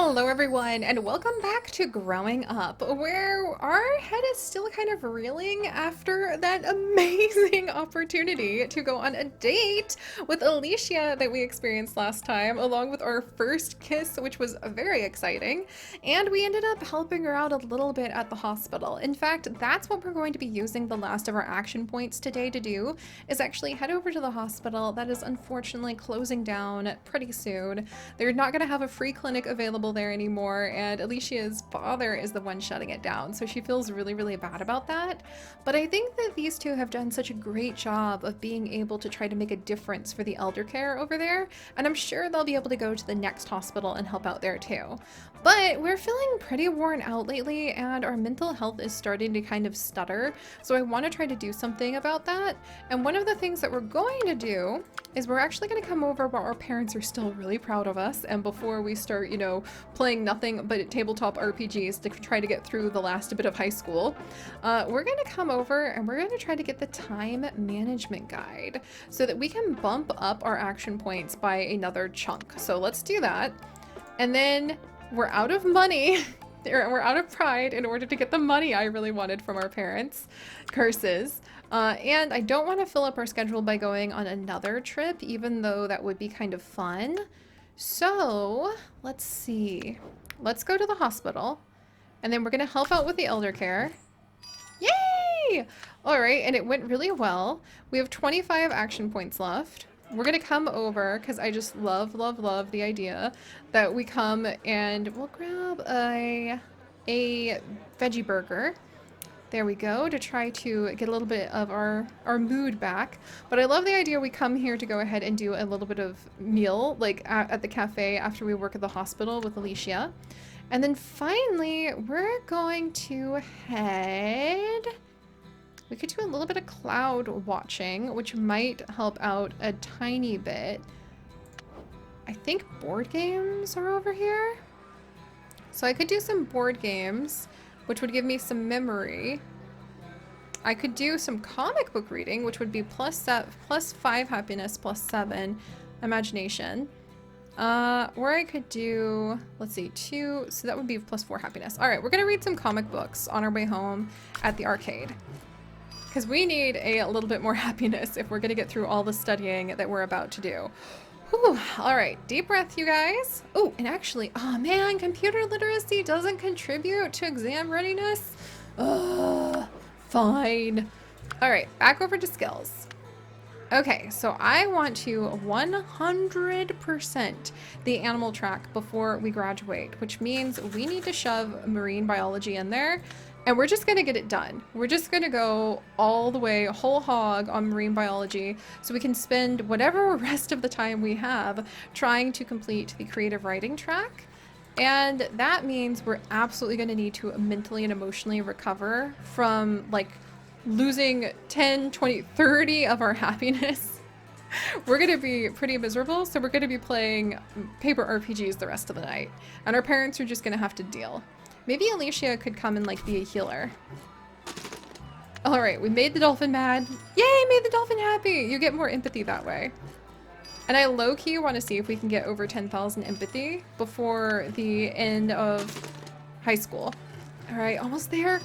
Hello everyone, and welcome back to Growing Up, where our head is still kind of reeling after that amazing opportunity to go on a date with Alicia that we experienced last time, along with our first kiss, which was very exciting. And we ended up helping her out a little bit at the hospital. In fact, that's what we're going to be using the last of our action points today to do, is actually head over to the hospital that is unfortunately closing down pretty soon. They're not going to have a free clinic available there anymore, and Alicia's father is the one shutting it down, so she feels really bad about that. But I think that these two have done such a great job of being able to try to make a difference for the elder care over there, and I'm sure they'll be able to go to the next hospital and help out there too. But we're feeling pretty worn out lately, and our mental health is starting to kind of stutter, so I want to try to do something about that. And one of the things that we're going to do is we're actually going to come over while our parents are still really proud of us, and before we start, playing nothing but tabletop RPGs to try to get through the last bit of high school, we're going to come over and we're going to try to get the time management guide so that we can bump up our action points by another chunk. So let's do that. And then we're out of money. We're out of pride in order to get the money I really wanted from our parents. Curses. And I don't want to fill up our schedule by going on another trip, even though that would be kind of fun. So let's see. Let's go to the hospital, and then we're going to help out with the elder care. Yay! All right, and it went really well. We have 25 action points left. We're going to come over because I just love the idea that we come and we'll grab a veggie burger. There we go, to try to get a little bit of our mood back. But I love the idea we come here to go ahead and do a little bit of meal, like at the cafe after we work at the hospital with Alicia. And then finally, we're going to head... We could do a little bit of cloud watching, which might help out a tiny bit. I think board games are over here. So I could do some board games, which would give me some memory. I could do some comic book reading, which would be plus 5 happiness, plus 7 imagination. Or I could do, let's see, 2, so that would be plus 4 happiness. All right, we're gonna read some comic books on our way home at the arcade, because we need a little bit more happiness if we're gonna get through all the studying that we're about to do. Whew. All right, deep breath, you guys. Oh, and actually, oh man, computer literacy doesn't contribute to exam readiness. Ugh, fine. All right, back over to skills. Okay, so I want to 100% the animal track before we graduate, which means we need to shove marine biology in there. And we're just gonna get it done. We're just gonna go all the way whole hog on marine biology so we can spend whatever rest of the time we have trying to complete the creative writing track. And that means we're absolutely gonna need to mentally and emotionally recover from like losing 10, 20, 30 of our happiness. We're gonna be pretty miserable, so we're gonna be playing paper RPGs the rest of the night. And our parents are just gonna have to deal. Maybe Alicia could come and like be a healer. All right, we made the dolphin mad. Yay, made the dolphin happy. You get more empathy that way. And I low-key want to see if we can get over 10,000 empathy before the end of high school. All right, almost there.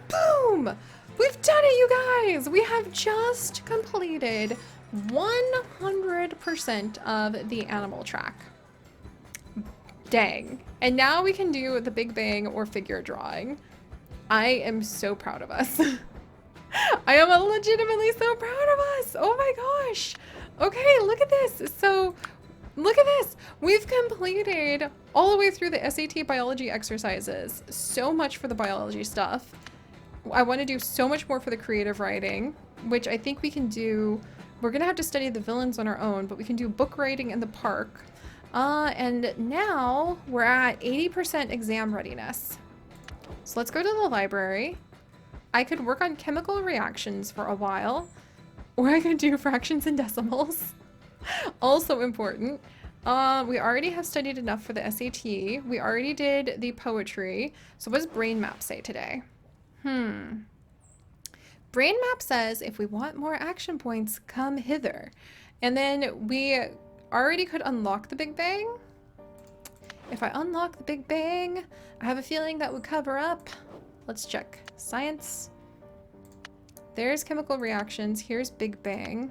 Boom! We've done it, you guys. We have just completed 100% of the animal track. Dang. And now we can do the Big Bang or figure drawing. I am so proud of us. I am legitimately so proud of us. Oh my gosh. Okay, look at this. So look at this. We've completed all the way through the SAT biology exercises. So much for the biology stuff. I want to do so much more for the creative writing, which I think we can do. We're going to have to study the villains on our own, but we can do book writing in the park. And now we're at 80% exam readiness. So let's go to the library. I could work on chemical reactions for a while, or I could do fractions and decimals. Also important. We already have studied enough for the SAT. We already did the poetry. So what does brain map say today? Brain map says if we want more action points, come hither. And then we already could unlock the Big Bang. If I unlock the Big Bang, I have a feeling that would cover up. Let's check. Science. There's chemical reactions. Here's Big Bang.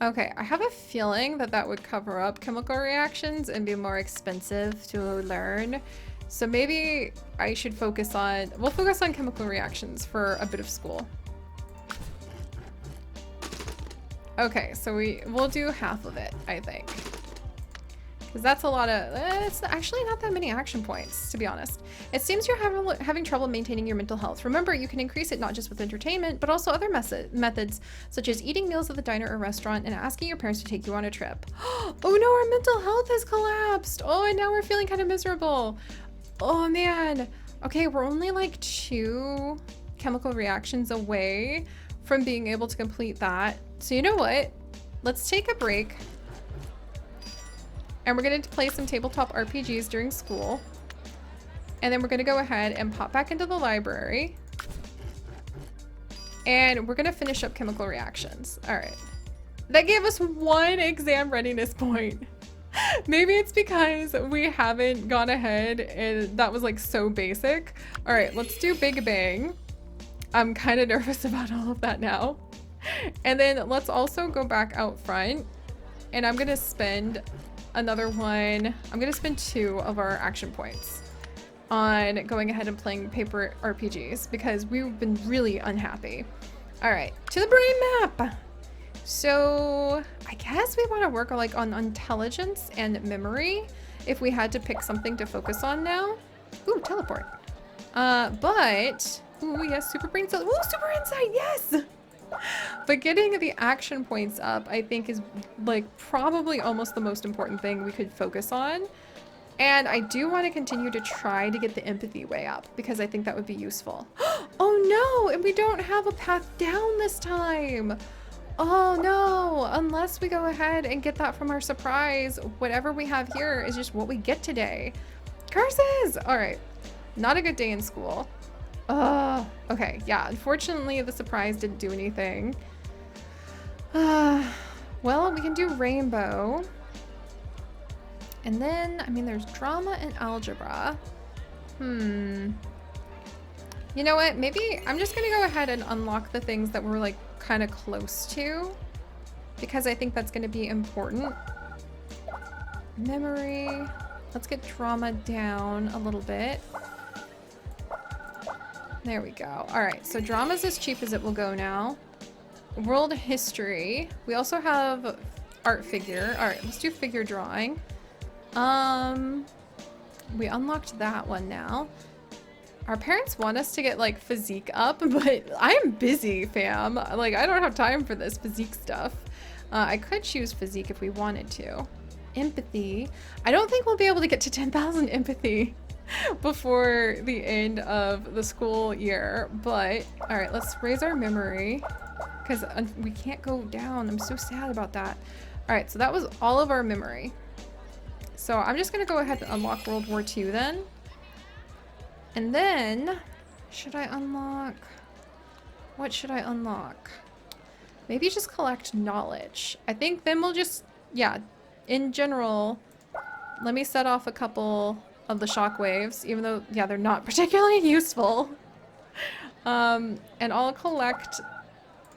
Okay, I have a feeling that that would cover up chemical reactions and be more expensive to learn. So maybe I should focus on, we'll focus on chemical reactions for a bit of school. Okay, so we'll do half of it, I think. Because that's a lot of, it's actually not that many action points, to be honest. It seems you're having trouble maintaining your mental health. Remember, you can increase it not just with entertainment, but also other methods, such as eating meals at the diner or restaurant and asking your parents to take you on a trip. Oh no, our mental health has collapsed. Oh, and now we're feeling kind of miserable. Oh man. Okay, we're only like 2 chemical reactions away from being able to complete that. So you know what? Let's take a break. And we're going to play some tabletop RPGs during school. And then we're going to go ahead and pop back into the library. And we're going to finish up chemical reactions. All right. That gave us 1 exam readiness point. Maybe it's because we haven't gone ahead and that was like so basic. All right, let's do Big Bang. I'm kind of nervous about all of that now. And then let's also go back out front. And I'm going to spend another one. I'm going to spend 2 of our action points on going ahead and playing paper RPGs because we've been really unhappy. All right, to the brain map. So I guess we want to work like on intelligence and memory if we had to pick something to focus on now. Ooh, teleport. But, ooh, yes, super brain cell. Ooh, super insight, yes. But getting the action points up, I think, is like probably almost the most important thing we could focus on. And I do want to continue to try to get the empathy way up because I think that would be useful. Oh no, and we don't have a path down this time. Oh no, unless we go ahead and get that from our surprise, whatever we have here is just what we get today. Curses! All right, not a good day in school. Okay, yeah, unfortunately the surprise didn't do anything. Well, we can do rainbow. And then, I mean, there's drama and algebra. You know what, maybe I'm just gonna go ahead and unlock the things that we're like kind of close to because I think that's gonna be important. Memory, let's get drama down a little bit. There we go. All right, so drama's as cheap as it will go now. World history. We also have art figure. All right, let's do figure drawing. We unlocked that one now. Our parents want us to get like physique up, but I'm busy, fam. Like I don't have time for this physique stuff. I could choose physique if we wanted to. Empathy. I don't think we'll be able to get to 10,000 empathy before the end of the school year, but all right, let's raise our memory because we can't go down. I'm so sad about that. All right, so that was all of our memory. So I'm just gonna go ahead and unlock World War II then. And then, should I unlock? What should I unlock? Maybe just collect knowledge. I think then we'll just, yeah, in general, let me set off a couple of the shockwaves, even though, yeah, they're not particularly useful. And I'll collect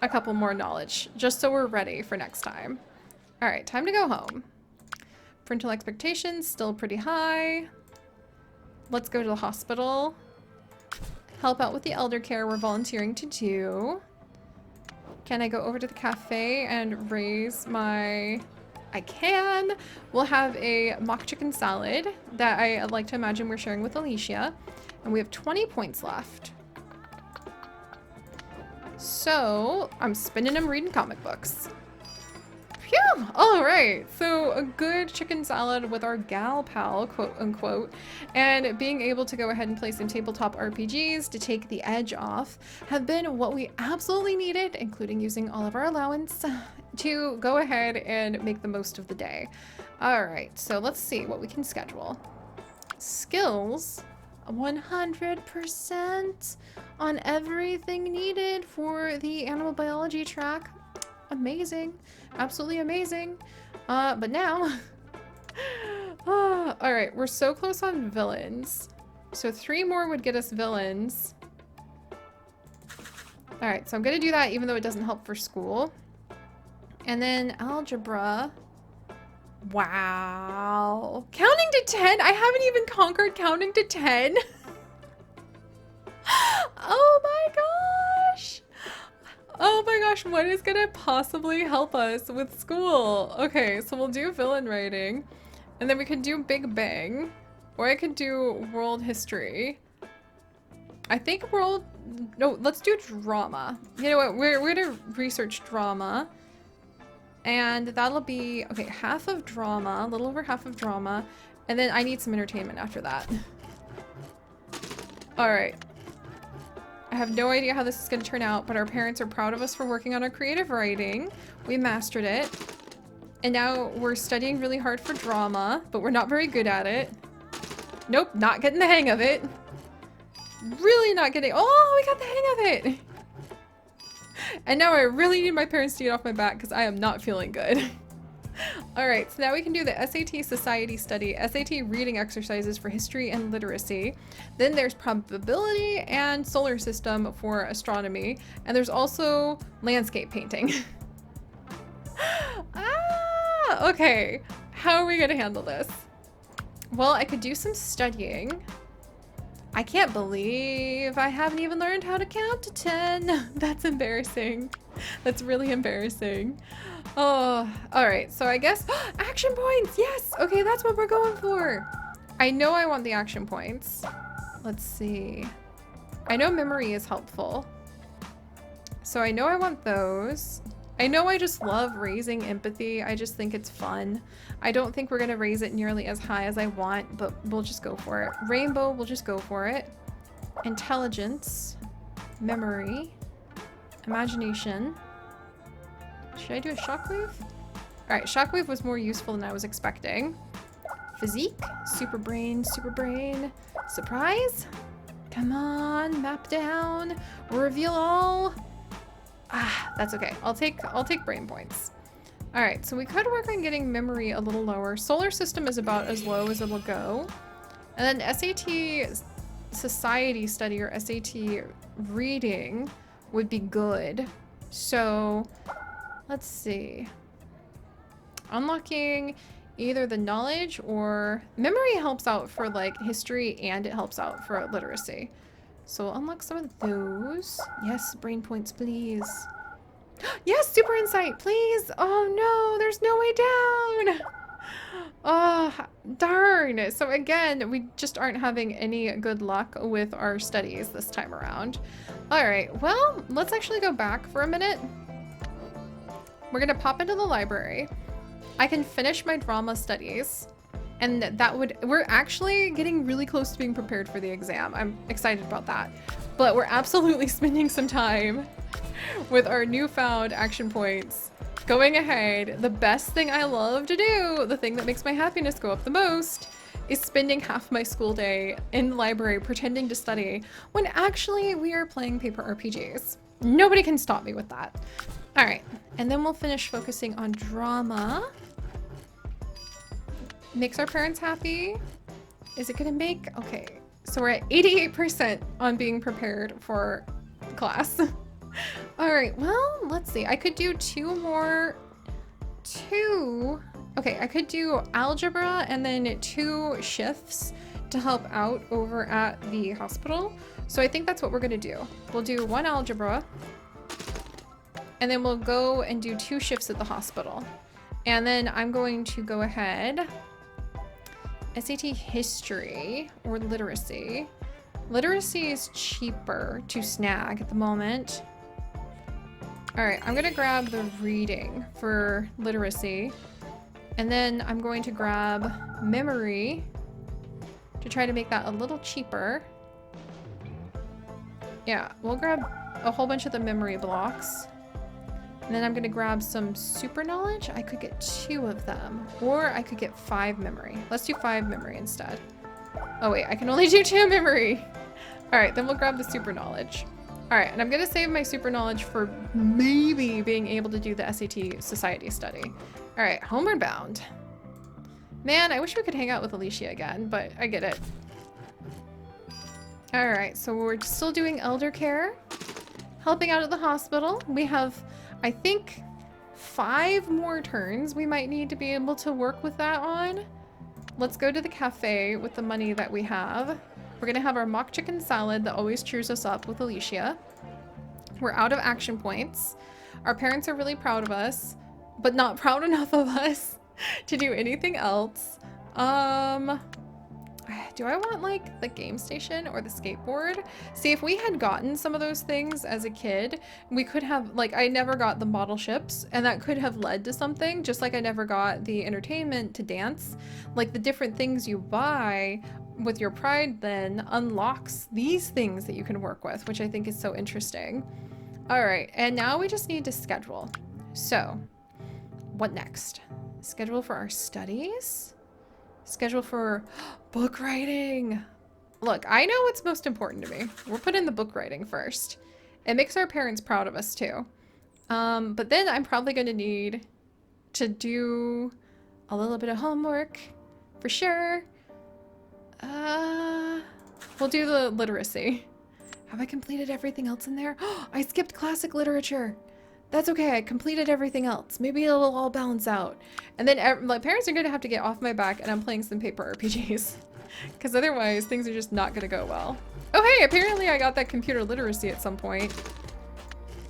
a couple more knowledge, just so we're ready for next time. All right, time to go home. Parental expectations, still pretty high. Let's go to the hospital. Help out with the elder care we're volunteering to do. Can I go over to the cafe and raise my... I can. We'll have a mock chicken salad that I like to imagine we're sharing with Alicia. And we have 20 points left. So I'm spending them reading comic books. Phew! All right, so a good chicken salad with our gal pal, quote unquote, and being able to go ahead and play some tabletop RPGs to take the edge off have been what we absolutely needed, including using all of our allowance to go ahead and make the most of the day. All right, so let's see what we can schedule. Skills, 100% on everything needed for the animal biology track. Amazing, absolutely amazing. But now Ah, all right, we're so close on villains. So 3 more would get us villains. All right, so I'm gonna do that even though it doesn't help for school. And then algebra. Wow. Counting to 10? I haven't even conquered counting to 10. Oh my gosh. Oh my gosh, what is gonna possibly help us with school? Okay, so we'll do villain writing. And then we could do Big Bang. Or I could do world history. I think no, let's do drama. You know what, we're gonna research drama. And that'll be, okay, half of drama, a little over half of drama. And then I need some entertainment after that. All right. I have no idea how this is gonna turn out, but our parents are proud of us for working on our creative writing. We mastered it. And now we're studying really hard for drama, but we're not very good at it. Nope, not getting the hang of it. Really not getting, oh, we got the hang of it. And now I really need my parents to get off my back because I am not feeling good. All right, so now we can do the SAT Society Study, SAT reading exercises for history and literacy. Then there's probability and solar system for astronomy. And there's also landscape painting. Ah, okay. How are we gonna handle this? Well, I could do some studying. I can't believe I haven't even learned how to count to 10. That's embarrassing. That's really embarrassing. Oh, all right. So I guess action points. Yes. Okay, that's what we're going for. I know I want the action points. Let's see. I know memory is helpful. So I know I want those. I know I just love raising empathy. I just think it's fun. I don't think we're gonna raise it nearly as high as I want, but we'll just go for it. Rainbow, we'll just go for it. Intelligence, memory, imagination. Should I do a shockwave? All right, shockwave was more useful than I was expecting. Physique, super brain, surprise. Come on, map down, reveal all. Ah, that's okay. I'll take brain points. All right, so we could work on getting memory a little lower. Solar system is about as low as it'll go. And then SAT Society Study or SAT reading would be good. So let's see. Unlocking either the knowledge or memory helps out for like history and it helps out for literacy. So we'll unlock some of those. Yes, brain points, please. Yes, super insight, please. Oh no, there's no way down. Oh, darn. So again, we just aren't having any good luck with our studies this time around. All right, well, let's actually go back for a minute. We're gonna pop into the library. I can finish my drama studies. And that would, we're actually getting really close to being prepared for the exam. I'm excited about that. But we're absolutely spending some time with our newfound action points. Going ahead, the best thing I love to do, the thing that makes my happiness go up the most, is spending half my school day in the library pretending to study when actually we are playing paper RPGs. Nobody can stop me with that. All right, and then we'll finish focusing on drama. Makes our parents happy. Is it gonna make? Okay, so we're at 88% on being prepared for class. All right, well, let's see. I could do okay, I could do algebra and then 2 shifts to help out over at the hospital. So I think that's what we're gonna do. We'll do 1 algebra and then we'll go and do 2 shifts at the hospital. And then I'm going to go ahead SAT history or literacy. Literacy is cheaper to snag at the moment. All right, I'm gonna grab the reading for literacy. And then I'm going to grab memory to try to make that a little cheaper. Yeah, we'll grab a whole bunch of the memory blocks. And then I'm gonna grab some super knowledge. I could get 2 of them, or I could get 5 memory. Let's do 5 memory instead. Oh wait, I can only do 2 memory. All right, then we'll grab the super knowledge. All right, and I'm gonna save my super knowledge for maybe being able to do the SAT Society Study. All right, homeward bound. Man, I wish we could hang out with Alicia again, but I get it. All right, so we're still doing elder care, helping out at the hospital. We have, I think, 5 more turns we might need to be able to work with that on. Let's go to the cafe with the money that we have. We're gonna have our mock chicken salad that always cheers us up with Alicia. We're out of action points. Our parents are really proud of us, but not proud enough of us to do anything else. Do I want like the game station or the skateboard? See, if we had gotten some of those things as a kid, we could have, like, I never got the model ships, and that could have led to something, just like I never got the entertainment to dance. Like, the different things you buy with your pride then unlocks these things that you can work with, which I think is so interesting. All right, and now we just need to schedule. So, what next? Schedule for our studies? Schedule for book writing. Look, I know what's most important to me. We're putting the book writing first. It makes our parents proud of us too. But then I'm probably going to need to do a little bit of homework for sure. We'll do the literacy. Have I completed everything else in there? I skipped classic literature. That's okay, I completed everything else. Maybe it'll all balance out. And then my parents are gonna have to get off my back and I'm playing some paper RPGs. Because otherwise, things are just not gonna go well. Oh hey, apparently I got that computer literacy at some point.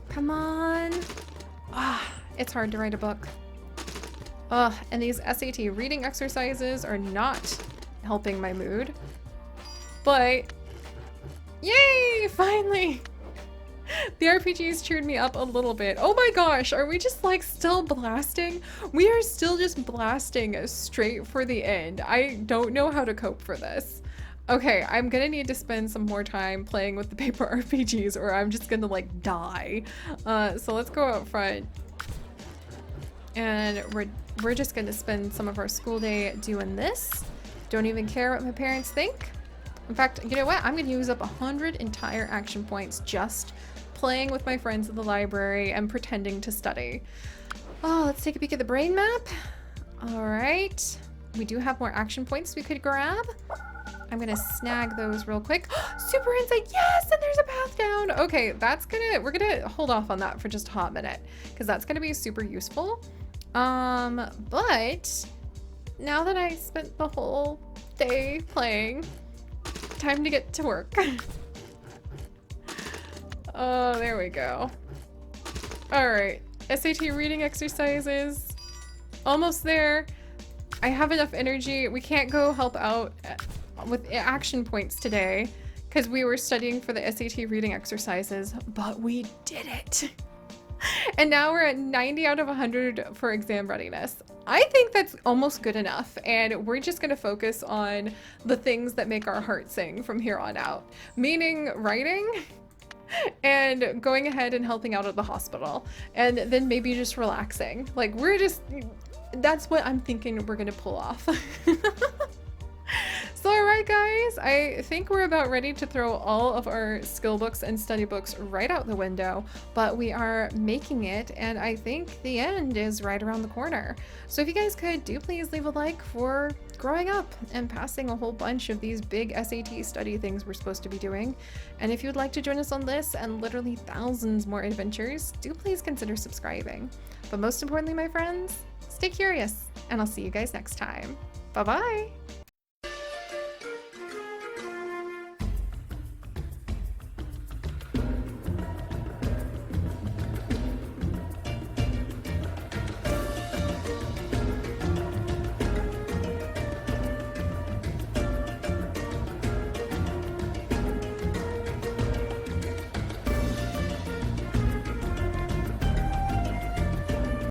Come on. It's hard to write a book. And these SAT reading exercises are not helping my mood. But, yay, finally! The RPGs cheered me up a little bit. Oh my gosh, are we just like still blasting? We are still just blasting straight for the end. I don't know how to cope for this. Okay, I'm gonna need to spend some more time playing with the paper RPGs or I'm just gonna like die. So let's go out front. And we're just gonna spend some of our school day doing this. Don't even care what my parents think. In fact, you know what? I'm gonna use up 100 entire action points just playing with my friends at the library and pretending to study. Oh, let's take a peek at the brain map. All right. We do have more action points we could grab. I'm gonna snag those real quick. Super insight, yes, and there's a path down. Okay, we're gonna hold off on that for just a hot minute because that's gonna be super useful. But now that I spent the whole day playing, time to get to work. Oh, there we go. All right, SAT reading exercises, almost there. I have enough energy. We can't go help out with action points today because we were studying for the SAT reading exercises, but we did it. And now we're at 90 out of 100 for exam readiness. I think that's almost good enough, and we're just gonna focus on the things that make our heart sing from here on out, meaning writing and going ahead and helping out at the hospital, and then maybe just relaxing. Like, that's what I'm thinking we're gonna pull off. So alright guys, I think we're about ready to throw all of our skill books and study books right out the window, but we are making it, and I think the end is right around the corner. So if you guys could, do please leave a like for growing up and passing a whole bunch of these big SAT study things we're supposed to be doing. And if you'd like to join us on this and literally thousands more adventures, do please consider subscribing. But most importantly, my friends, stay curious, and I'll see you guys next time. Bye-bye!